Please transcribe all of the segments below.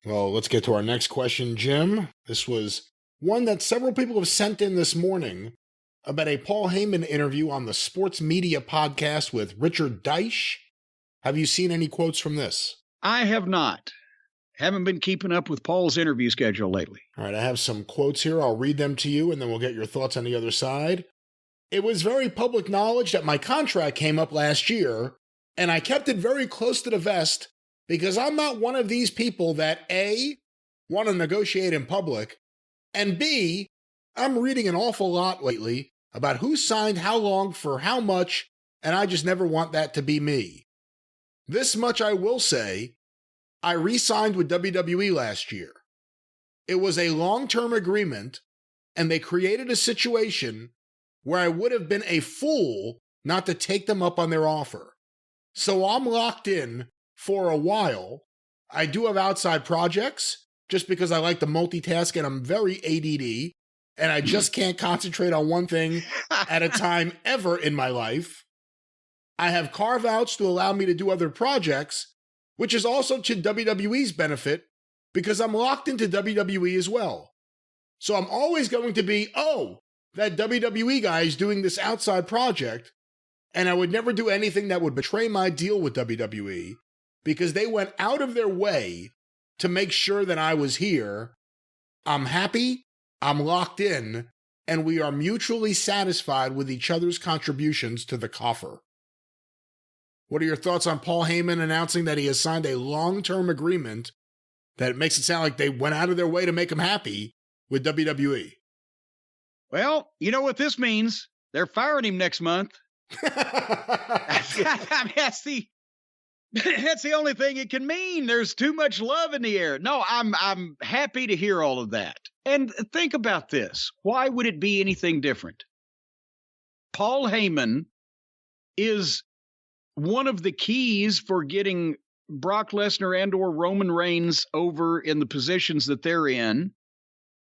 Well, let's get to our next question, Jim. This was one that several people have sent in this morning about a Paul Heyman interview on the Sports Media Podcast with Richard Deitsch. Have you seen any quotes from this? I have not. Haven't been keeping up with Paul's interview schedule lately. All right, I have some quotes here. I'll read them to you, and then we'll get your thoughts on the other side. It was very public knowledge that my contract came up last year, and I kept it very close to the vest because I'm not one of these people that A, want to negotiate in public, and B, I'm reading an awful lot lately about who signed how long for how much, and I just never want that to be me. This much I will say, I re-signed with WWE last year. It was a long-term agreement, and they created a situation where I would have been a fool not to take them up on their offer. So I'm locked in for a while. I do have outside projects, just because I like to multitask and I'm very ADD, and I just can't concentrate on one thing at a time ever in my life. I have carve-outs to allow me to do other projects, which is also to WWE's benefit, because I'm locked into WWE as well. So I'm always going to be, that WWE guy is doing this outside project, and I would never do anything that would betray my deal with WWE, because they went out of their way to make sure that I was here. I'm happy, I'm locked in, and we are mutually satisfied with each other's contributions to the coffer. What are your thoughts on Paul Heyman announcing that he has signed a long-term agreement that makes it sound like they went out of their way to make him happy with WWE? Well, you know what this means? They're firing him next month. I mean, that's the only thing it can mean. There's too much love in the air. No, I'm happy to hear all of that. And think about this. Why would it be anything different? Paul Heyman is one of the keys for getting Brock Lesnar and or Roman Reigns over in the positions that they're in.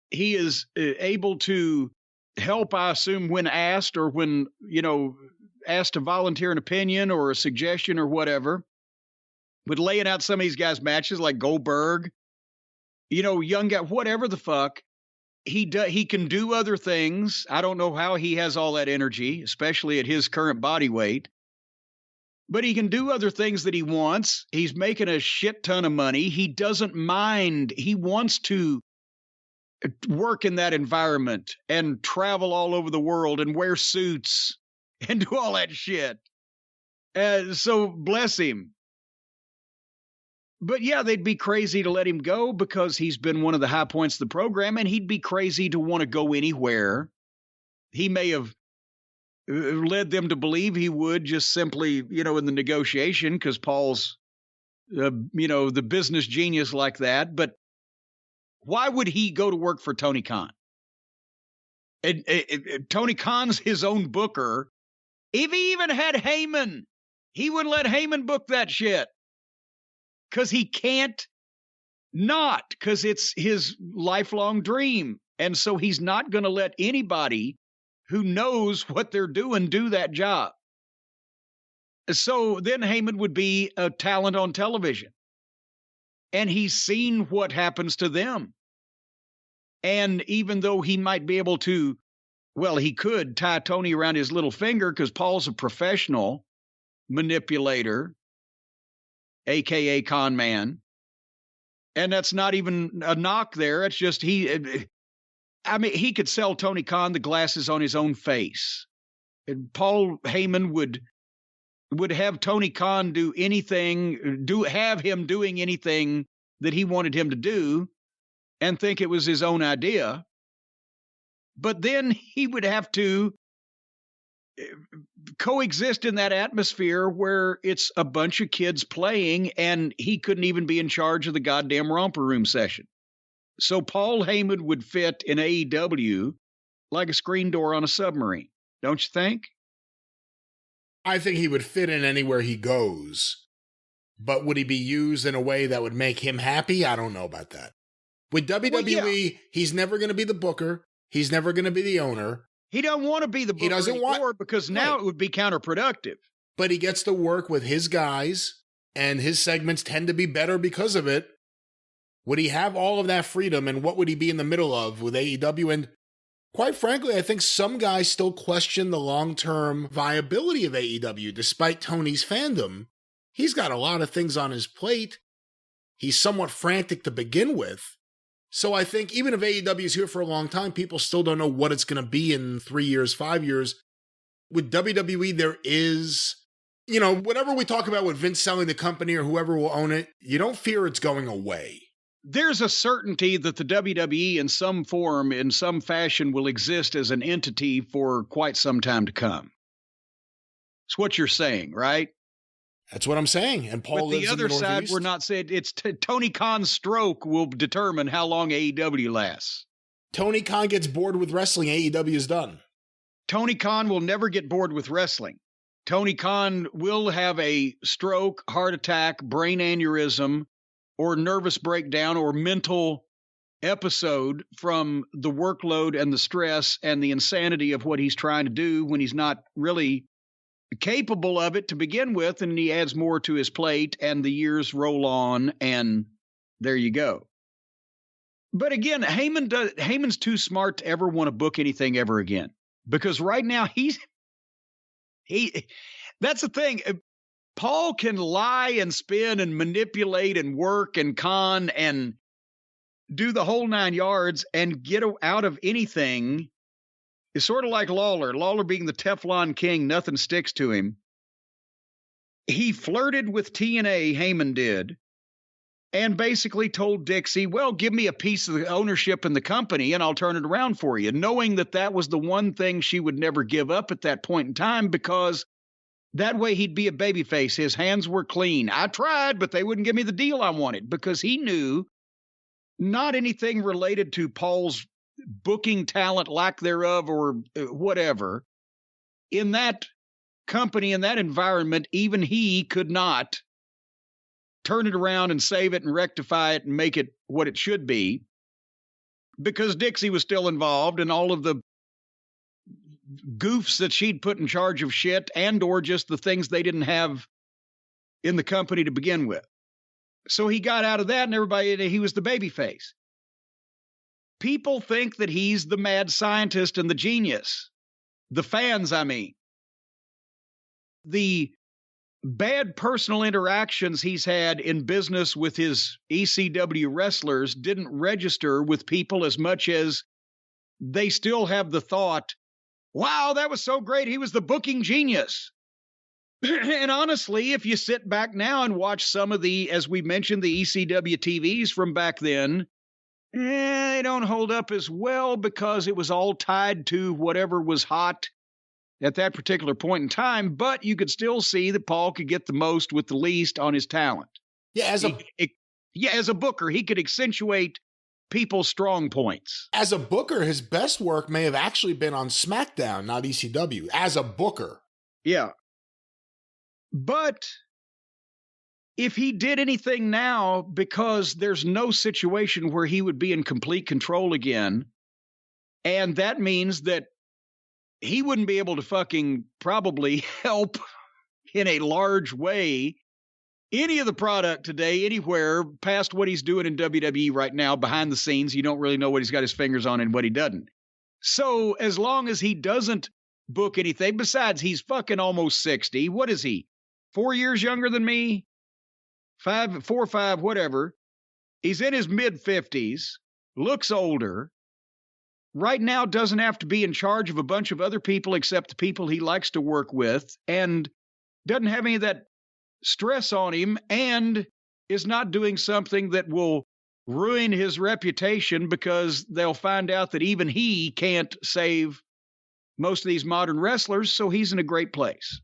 He is able to help, I assume, when asked or when, asked to volunteer an opinion or a suggestion or whatever. But laying out some of these guys' matches like Goldberg, young guy, whatever the fuck, he can do other things. I don't know how he has all that energy, especially at his current body weight. But he can do other things that he wants. He's making a shit ton of money. He doesn't mind. He wants to work in that environment and travel all over the world and wear suits and do all that shit. So bless him. But yeah, they'd be crazy to let him go because he's been one of the high points of the program, and he'd be crazy to want to go anywhere. He may have led them to believe he would just simply, in the negotiation, because Paul's, the business genius like that. But why would he go to work for Tony Khan? And Tony Khan's his own booker. If he even had Heyman, he wouldn't let Heyman book that shit. Because he can't not, because it's his lifelong dream. And so he's not going to let anybody who knows what they're doing do that job. So then Heyman would be a talent on television. And he's seen what happens to them. And even though he might be able to, he could tie Tony around his little finger because Paul's a professional manipulator, a.k.a. con man. And that's not even a knock there. It's just he could sell Tony Khan the glasses on his own face. And Paul Heyman would have Tony Khan do anything, have him doing anything that he wanted him to do and think it was his own idea. But then he would have to coexist in that atmosphere where it's a bunch of kids playing and he couldn't even be in charge of the goddamn romper room session. So Paul Heyman would fit in AEW like a screen door on a submarine, don't you think? I think he would fit in anywhere he goes. But would he be used in a way that would make him happy? I don't know about that. With WWE, he's never going to be the booker. He's never going to be the owner. He don't want to be the booker anymore because now it would be counterproductive. But he gets to work with his guys, and his segments tend to be better because of it. Would he have all of that freedom, and what would he be in the middle of with AEW? And quite frankly, I think some guys still question the long-term viability of AEW, despite Tony's fandom. He's got a lot of things on his plate. He's somewhat frantic to begin with. So I think even if AEW is here for a long time, people still don't know what it's going to be in 3 years, 5 years. With WWE, there is, whatever we talk about with Vince selling the company or whoever will own it, you don't fear it's going away. There's a certainty that the WWE in some form, in some fashion, will exist as an entity for quite some time to come. It's what you're saying, right? That's what I'm saying. And Paul lives in the Northeast. But the other side, we're not saying it's Tony Khan's stroke will determine how long AEW lasts. Tony Khan gets bored with wrestling, AEW is done. Tony Khan will never get bored with wrestling. Tony Khan will have a stroke, heart attack, brain aneurysm, or nervous breakdown or mental episode from the workload and the stress and the insanity of what he's trying to do when he's not really capable of it to begin with, and he adds more to his plate, and the years roll on, and there you go. But again, Heyman's too smart to ever want to book anything ever again, because right now that's the thing. Paul can lie and spin and manipulate and work and con and do the whole 9 yards and get out of anything. It's sort of like Lawler. Lawler being the Teflon king, nothing sticks to him. He flirted with TNA, Heyman did, and basically told Dixie, well, give me a piece of the ownership in the company and I'll turn it around for you, knowing that that was the one thing she would never give up at that point in time, because that way he'd be a babyface. His hands were clean. I tried, but they wouldn't give me the deal I wanted, because he knew not anything related to Paul's booking talent, lack thereof, or whatever. In that company, in that environment, even he could not turn it around and save it and rectify it and make it what it should be, because Dixie was still involved and all of the goofs that she'd put in charge of shit, and or just the things they didn't have in the company to begin with. So he got out of that, and everybody, he was the babyface. People think that he's the mad scientist and the genius. The fans, I mean. The bad personal interactions he's had in business with his ECW wrestlers didn't register with people as much as they still have the thought, wow, that was so great, he was the booking genius. And honestly, if you sit back now and watch some of the, as we mentioned, the ECW TVs from back then, they don't hold up as well, because it was all tied to whatever was hot at that particular point in time. But you could still see that Paul could get the most with the least on his talent. Yeah, as a booker, he could accentuate people's strong points. As a booker, his best work may have actually been on SmackDown, not ECW, as a booker. Yeah. But if he did anything now, because there's no situation where he would be in complete control again, and that means that he wouldn't be able to fucking probably help in a large way any of the product today, anywhere past what he's doing in WWE right now, behind the scenes. You don't really know what he's got his fingers on and what he doesn't. So as long as he doesn't book anything, besides he's fucking almost 60. What is he? 4 years younger than me? 4 or 5, whatever. He's in his mid-50s, looks older, right now doesn't have to be in charge of a bunch of other people except the people he likes to work with, and doesn't have any of that stress on him, and is not doing something that will ruin his reputation, because they'll find out that even he can't save most of these modern wrestlers, so he's in a great place.